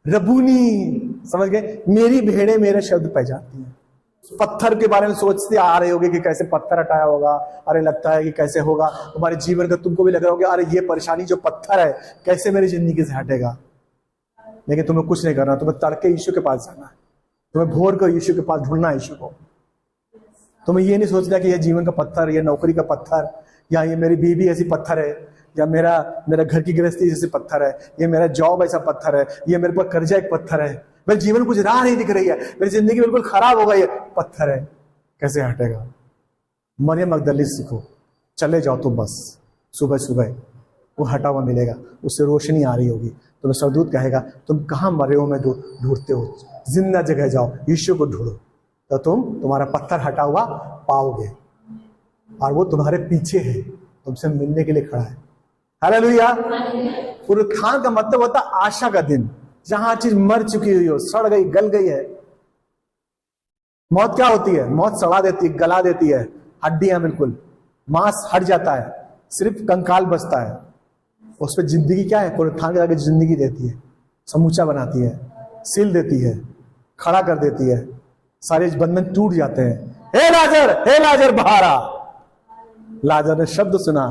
रबूनी, समझ गए, मेरी भेड़ें मेरे शब्द पहचानती हैं। पत्थर के बारे में सोचते आ रहे होगे कि कैसे पत्थर हटाया होगा, अरे लगता है कि कैसे होगा तुम्हारे जीवन का, तुमको भी लग रहा होगा अरे ये परेशानी जो पत्थर है कैसे मेरी जिंदगी से हटेगा। लेकिन तुम्हें कुछ नहीं करना, तुम्हें तड़के यीशु के पास जाना है, तुम्हें भोर को यीशु के पास ढूंढना है यीशु को। तुम्हें ये नहीं सोचना कि ये जीवन का पत्थर, ये नौकरी का पत्थर, या ये मेरी बीवी ऐसी पत्थर है, या मेरा घर की गृहस्थी जैसे पत्थर है, ये मेरा जॉब ऐसा पत्थर है, ये मेरे पर कर्जा एक पत्थर है, मेरे जीवन में कुछ राह नहीं दिख रही है, मेरी जिंदगी बिल्कुल खराब हो गई है, पत्थर है, कैसे हटेगा। मरियम मगदली सीखो, चले जाओ तुम बस सुबह वो हटा हुआ मिलेगा, उससे रोशनी आ रही होगी। तुम्हें सरदूत कहेगा तुम कहाँ मरे हो में ढूंढते हो, जिंदा जगह जाओ, यीशु को ढूंढो, तो तुम्हारा पत्थर हटा हुआ पाओगे, और वो तुम्हारे पीछे है, तुमसे मिलने के लिए खड़ा है। हालेलुया। पुनरुत्थान का मतलब होता आशा का दिन, जहां चीज मर चुकी हुई हो, सड़ गई, गल गई है। मौत क्या होती है? मौत सड़ा देती है, गला देती है, हड्डियां बिल्कुल, मांस हट जाता है, सिर्फ कंकाल बचता है। उस पर जिंदगी क्या है? पुनरुत्थान के आगे जिंदगी देती है, समूचा बनाती है, सिल देती है, खड़ा कर देती है, सारे बंधन टूट जाते हैं। हे लाजर बाहर आ। लाजर ने शब्द सुना,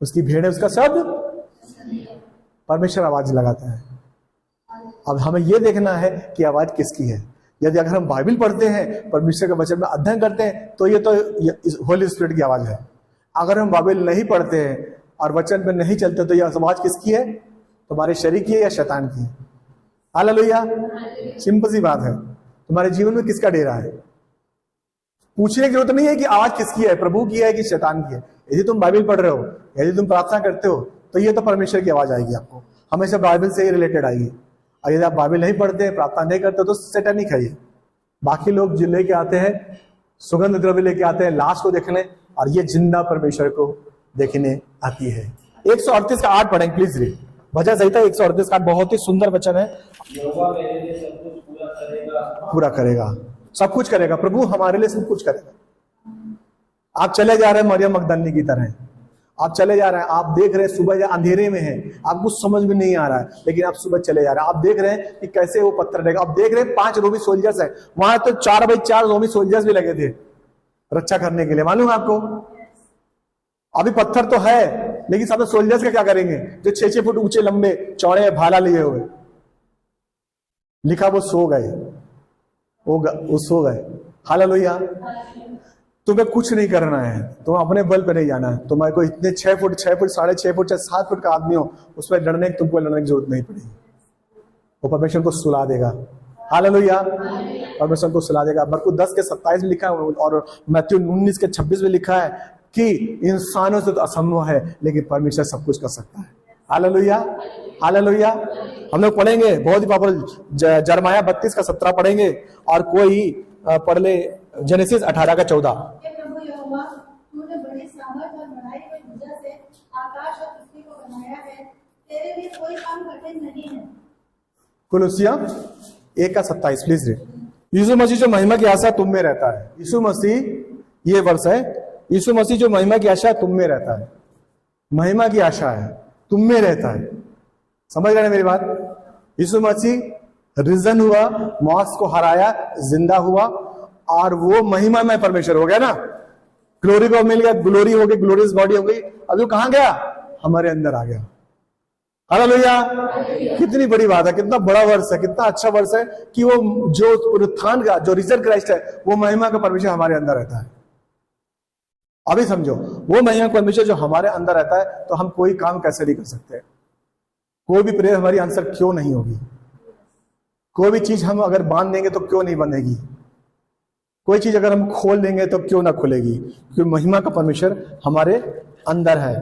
उसकी भेड़ें उसका शब्द, परमेश्वर आवाज लगाता है। अब हमें यह देखना है कि आवाज किसकी है। यदि अगर हम बाइबल पढ़ते हैं, परमेश्वर के वचन में अध्ययन करते हैं, तो ये तो होली स्पिरिट की आवाज है। अगर हम बाइबल नहीं पढ़ते हैं और वचन पे नहीं चलते, तो यह आवाज किसकी है? तुम्हारे शरीर की है या शैतान की है? हालेलुया। सिंपल सी बात है। तुम्हारे जीवन में किसका डेरा है? पूछने की जरूरत नहीं है कि आवाज किसकी है, प्रभु की है कि शैतान की है। यदि तुम बाइबल पढ़ रहे हो, यदि तुम प्रार्थना करते हो, तो ये तो परमेश्वर की आवाज आएगी, आपको हमेशा बाइबल से ही रिलेटेड आएगी। और यदि आप बाइबल नहीं पढ़ते, प्रार्थना नहीं करते, तो सैतानिक है ये। बाकी लोग जो लेके आते हैं, सुगंध द्रव्य लेके आते हैं लाश को देखने, और ये जिंदा परमेश्वर को देखने आती है। 138 का 8 पढ़ें प्लीज रीड। भजन संहिता 138 का 8 बहुत ही सुंदर वचन है। यहोवा मेरे लिए सब कुछ पूरा करेगा, सब कुछ करेगा, प्रभु हमारे लिए सब कुछ करेगा। आप चले जा रहे हैं मरियम मगदलिनी की तरह, आप चले जा रहे हैं, आप देख रहे हैं सुबह या अंधेरे में है, आपको कुछ समझ में नहीं आ रहा है, लेकिन आप सुबह चले जा रहे हैं। आप देख रहे हैं कि कैसे वो पत्थर रहेगा, आप देख रहे हैं 5 रोमी सोल्जर्स है वहां, तो 4x4 रोमी सोल्जर्स भी लगे थे रक्षा करने के लिए। मालूम है आपको? अभी पत्थर तो है, लेकिन साथ सोल्जर्स का क्या करेंगे, जो 6-6 फुट ऊंचे लंबे चौड़े भाला लिए हुए। लिखा वो सो गए, वो सो गए। हालेलुया। तुम्हें कुछ नहीं करना है, तुम अपने बल पे नहीं जाना है। तुम्हारे को इतने 6 फुट 6 फुट 6.5 फुट 7 फुट का आदमी हो, उस पर लड़ने तुमको लड़ने की जरूरत नहीं पड़ेगी, वो परमेश्वर को सुला देगा। हालेलुया। परमेश्वर को सुला देगा। मरकुस 10:27 में लिखा है और मैथ्यू 19:26 में लिखा है कि इंसानों से तो असंभव है लेकिन परमेश्वर सब कुछ कर सकता है। Hallelujah, hallelujah. हम लोग पढ़ेंगे बहुत ही पावरफुल जरमाया 32:17 पढ़ेंगे और कोई पढ़ ले जेनेसिस 18:14। प्रभु यहोवा, तूने बड़ी सामर्थ और बढ़ाई हुई भुजा से आकाश और पृथ्वी को बनाया है, तेरे लिए कोई काम कठिन नहीं है। कुलुसिया 1:27 प्लीज रीड। यीशु मसीह जो महिमा की आशा तुम में रहता है, यीशु मसीह, ये वर्ष है, यीशु मसीह जो महिमा की आशा तुम में रहता है, महिमा की आशा है तुम में रहता है। समझ रहे हैं मेरी बात? यीशु मसीह रिजन हुआ, मौत को हराया, जिंदा हुआ और वो महिमा में परमेश्वर हो गया ना, ग्लोरी को मिल गया, ग्लोरी हो गई, ग्लोरियस बॉडी हो गई। अब वो कहां गया? हमारे अंदर आ गया। हालेलुया। कितनी बड़ी बात है, कितना बड़ा वर्ष है, कितना अच्छा वर्ष है कि वो जो पुनरुत्थान का जो रिजन क्राइस्ट है वो महिमा का परमेश्वर हमारे अंदर रहता है। अभी समझो, वो महिमा का परमेश्वर जो हमारे अंदर रहता है तो हम कोई काम कैसे नहीं कर सकते, कोई भी प्रेयर हमारी आंसर क्यों नहीं होगी, कोई भी चीज हम अगर बांध देंगे तो क्यों नहीं बंधेगी, कोई चीज अगर हम खोल देंगे तो क्यों ना खुलेगी, क्योंकि महिमा का परमेश्वर हमारे अंदर है।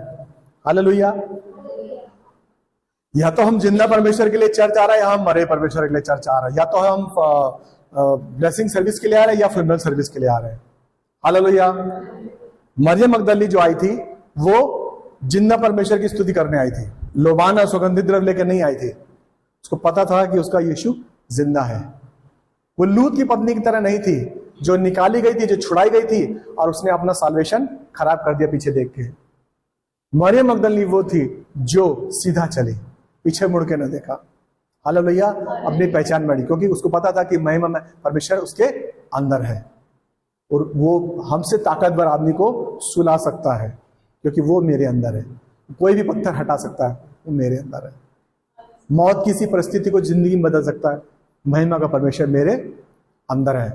हालेलुया। या तो हम जिंदा परमेश्वर के लिए चर्च आ रहा है या हम मरे परमेश्वर के लिए चर्च आ रहा है, या तो हम ब्लेसिंग सर्विस के लिए आ रहे हैं या फ्यूनरल सर्विस के लिए आ रहे हैं। हालेलुया। मरियम मगदली जो आई थी वो जिंदा परमेश्वर की स्तुति करने आई थी, लोबान और सुगंधित द्रव्य लेकर नहीं आई थी। उसको पता था कि उसका यीशु जिंदा है। वो लूत की पत्नी की तरह नहीं थी जो निकाली गई थी, जो छुड़ाई गई थी और उसने अपना साल्वेशन खराब कर दिया पीछे देख के। मरियम मगदली वो थी जो सीधा चली, पीछे मुड़ के न देखा। हालेलुया। अपनी पहचान बढ़ी क्योंकि उसको पता था कि महिमा में परमेश्वर उसके अंदर है और वो हमसे ताकतवर आदमी को सुला सकता है क्योंकि वो मेरे अंदर है। कोई भी पत्थर हटा सकता है, वो मेरे अंदर है। मौत किसी परिस्थिति को जिंदगी में बदल सकता है, महिमा का परमेश्वर मेरे अंदर है।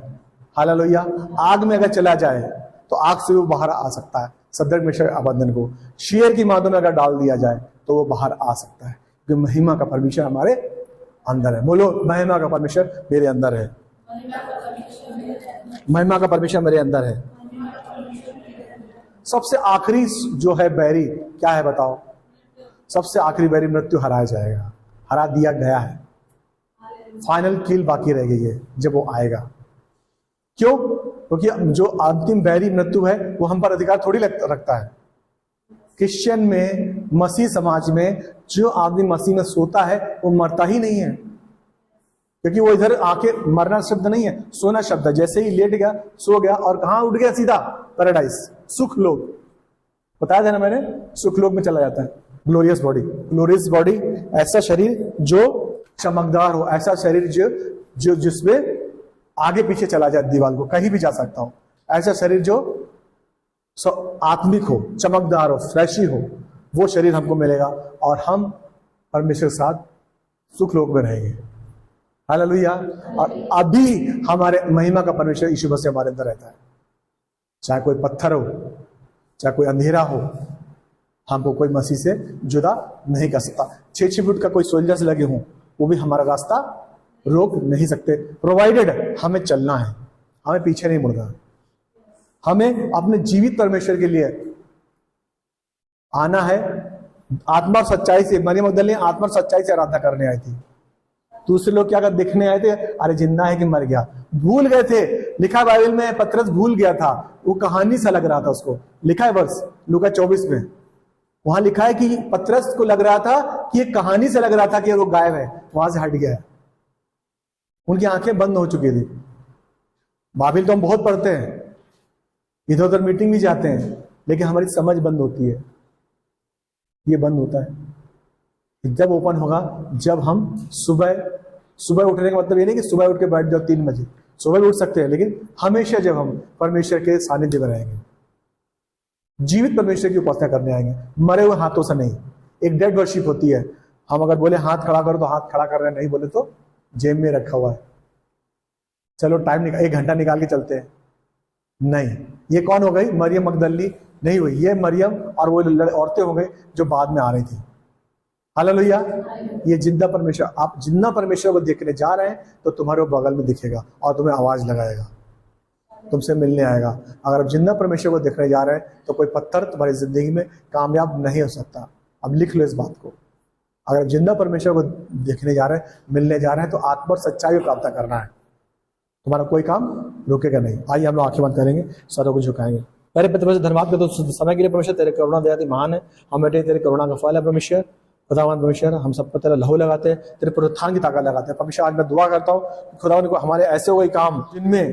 हालेलुया। आग में अगर चला जाए तो आग से वो बाहर आ सकता है। सदर्क मिश्र अबदन को शेर की मादों में अगर डाल दिया जाए तो वो बाहर आ सकता है क्योंकि महिमा का परमेश्वर हमारे अंदर है। बोलो, महिमा का परमेश्वर मेरे अंदर है। महिमा का परमेश्वर मेरे अंदर है। सबसे आखिरी जो है बैरी क्या है बताओ? सबसे आखिरी बैरी मृत्यु हराया जाएगा, हरा दिया गया है। फाइनल किल बाकी रह गई है जब वो आएगा। क्यों? क्योंकि जो अंतिम बैरी मृत्यु है वो हम पर अधिकार थोड़ी रखता है। क्रिश्चियन में, मसीह समाज में जो आदमी मसीह में सोता है वो मरता ही नहीं है, क्योंकि वो इधर आके मरना शब्द नहीं है, सोना शब्द है। जैसे ही लेट गया, सो गया और कहां उठ गया? सीधा पैराडाइज, सुख लोक। बताया था ना मैंने, सुख लोक में चला जाता है। ग्लोरियस बॉडी, ग्लोरियस बॉडी ऐसा शरीर जो चमकदार हो, ऐसा शरीर जो जिसमें आगे पीछे चला जाए दीवार को, कहीं भी जा सकता हो, ऐसा शरीर जो आत्मिक हो, चमकदार हो, फ्रेशी हो, वो शरीर हमको मिलेगा और हम परमेश्वर के साथ सुख लोक में रहेंगे। हालेलुया। और अभी हमारे महिमा का परमेश्वर यीशु मसीह हमारे अंदर रहता है। चाहे कोई पत्थर हो, चाहे कोई अंधेरा हो, हमको कोई मसीह से जुदा नहीं कर सकता। 6 फुट का कोई सोल्जर्स लगे हों, वो भी हमारा रास्ता रोक नहीं सकते, प्रोवाइडेड हमें चलना है, हमें पीछे नहीं मुड़ना है। हमें अपने जीवित परमेश्वर के लिए आना है आत्मा और सच्चाई से। मरियम मगदली आत्मा और सच्चाई से आराधना करने आई थी। दूसरे लोग क्या देखने आए थे? अरे जिंदा है कि मर गया, भूल गए थे। लिखा बाइबल में पतरस भूल गया था, वो कहानी सा लग रहा था उसको। लिखा है वर्ष लूका 24 में, वहां लिखा है कि पतरस को लग रहा था कि ये कहानी से लग रहा था कि वो गायब है, वहां से हट गया। उनकी आंखें बंद हो चुकी थी। बाइबल तो हम बहुत पढ़ते हैं, इधर उधर मीटिंग भी जाते हैं, लेकिन हमारी समझ बंद होती है। ये बंद होता है जब ओपन होगा, जब हम सुबह उठने का मतलब ये नहीं कि सुबह उठ के बैठ जाओ 3 बजे, सुबह भी उठ सकते हैं, लेकिन हमेशा जब हम परमेश्वर के सानिध्य में रहेंगे, जीवित परमेश्वर की उपासना करने आएंगे, मरे हुए हाथों से नहीं। एक डेड वर्शिप होती है, हम अगर बोले हाथ खड़ा करो तो हाथ खड़ा कर रहे हैं, नहीं बोले तो जेब में रखा हुआ है, चलो टाइम 1 घंटा निकाल के चलते हैं। नहीं, ये कौन हो गई? मरियम मगदली नहीं हुई, ये मरियम और वो औरतें हो गई जो बाद में आ रही थी। हालेलुया। ये जिंदा परमेश्वर, आप जिंदा परमेश्वर को देखने जा रहे हैं तो तुम्हारे बगल में दिखेगा और तुम्हें आवाज लगाएगा, तुमसे मिलने आएगा। अगर आप जिंदा परमेश्वर को देखने जा रहे हैं तो कोई पत्थर तुम्हारी जिंदगी में कामयाब नहीं हो सकता। अब लिख लो इस बात को। अगर आप जिंदा परमेश्वर को देखने जा रहे हैं, मिलने जा रहे हैं, तो आत्मा और सच्चाई को प्राप्त करना है, तुम्हारा कोई काम रुकेगा नहीं। आइए हम लोग आंखें बंद करेंगे, सरों को झुकाएंगे। पहले परमेश्वर धन्यवाद करते हो समय के लिए परमेश्वर, तेरे करुणा दया महान है। हम बेटे तेरे करुणा का फल है परमेश्वर। खुदावन परमेश्वर, हम सब पर तेरा लहू लगाते हैं, तेरे पुनरुत्थान की ताकत लगाते हैं परमेश्वर। आज मैं दुआ करता हूँ खुदावन को हमारे ऐसे कोई काम जिनमें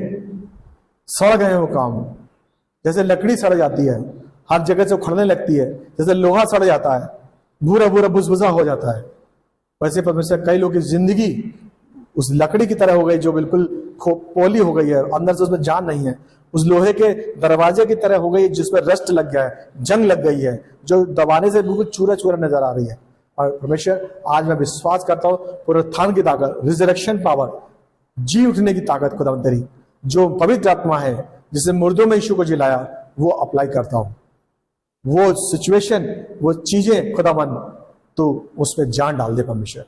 सड़ गए हैं, वो काम जैसे लकड़ी सड़ जाती है, हर जगह से उखड़ने लगती है, जैसे लोहा सड़ जाता है, भूरा भूरा बुझबुझा हो जाता है, वैसे परमेश्वर कई लोगों की जिंदगी उस लकड़ी की तरह हो गई जो बिल्कुल पोली हो गई है, अंदर से उसमें जान नहीं है। उस लोहे के दरवाजे की तरह हो गई जिसमें रस्ट लग गया है, जंग लग गई है, जो दबाने से बिल्कुल चूरा चूरा नजर आ रही है। और परमेश्वर आज मैं विश्वास करता हूँ पुनरुत्थान की ताकत, रिजरेक्शन पावर, जी उठने की ताकत खुदावंद तेरी जो पवित्र आत्मा है जिसने मुर्दों में यीशु को जिलाया, वो अप्लाई करता हूं। वो सिचुएशन, वो चीजें खुदावन तो उसमें जान डाल दे परमेश्वर।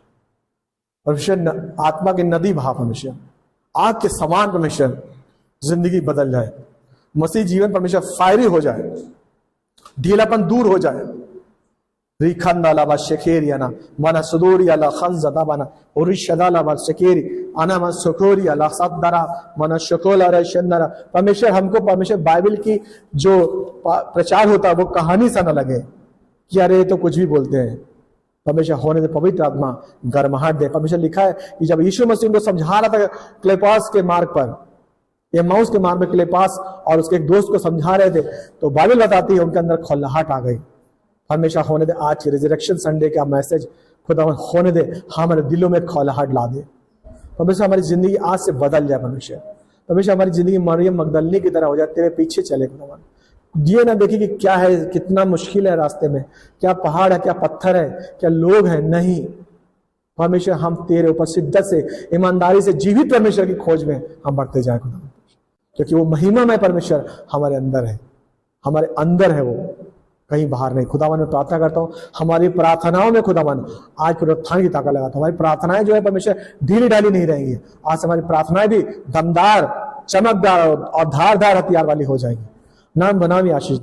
परमेश्वर आत्मा की नदी बहा परमेश्वर, आग के समान परमेश्वर जिंदगी बदल जाए, मसीह जीवन परमेश्वर फायरी हो जाए, ढीलापन दूर हो जाए। रिखंदालाबा शेखेरियाना माना सुदूरियाला खंजदाबाना और शदालाबा शेखेरी अनामा सुकोरियाला सदरा माना शकोला रशंदरा। परमेश्वर हमको परमेश्वर बाइबल की जो प्रचार होता है वो कहानी सा न लगे कि अरे तो कुछ भी बोलते हैं। परमेश्वर होने दे पवित्र आत्मा गर्माहट दे। परमेश्वर लिखा है कि जब यीशु मसीह उनको समझा रहा था क्लेपास के मार्ग पर, एम्माउस के मार्ग में क्लेपास और उसके एक दोस्त को समझा रहे थे, तो बाइबल बताती है उनके अंदर खौलाहट आ गई। हमेशा होने दे आज के रिजरेक्शन संडे का मैसेज खुदा होने दे हमारे दिलों में खौलाहट ला दे। परमेश्वर हमारी जिंदगी आज से बदल जाए परमेश्वर। परमेश्वर हमारी जिंदगी मरियम मगदलनी की तरह हो जाए, तेरे पीछे चले खुदा। ये ना देखिए कि क्या है, कितना मुश्किल है रास्ते में, क्या पहाड़ है, क्या पत्थर है, क्या लोग हैं, नहीं। परमेश्वर हम तेरे ऊपर शिद्दत से, ईमानदारी से जीवित परमेश्वर की खोज में हम बढ़ते जाए खुदा, क्योंकि वो महिमा में परमेश्वर हमारे अंदर है, हमारे अंदर है, वो कहीं बाहर नहीं। खुदावन में प्रार्थना करता हूँ हमारी प्रार्थनाओं में खुदावन आज पुनरुत्थान की ताकत लगाता हूँ। हमारी प्रार्थनाएं जो है परमेश्वर ढीली ढाली नहीं रहेंगी। आज से हमारी प्रार्थनाएं भी दमदार, चमकदार और धारदार हथियार वाली हो जाएंगी। नाम बनामी आशीष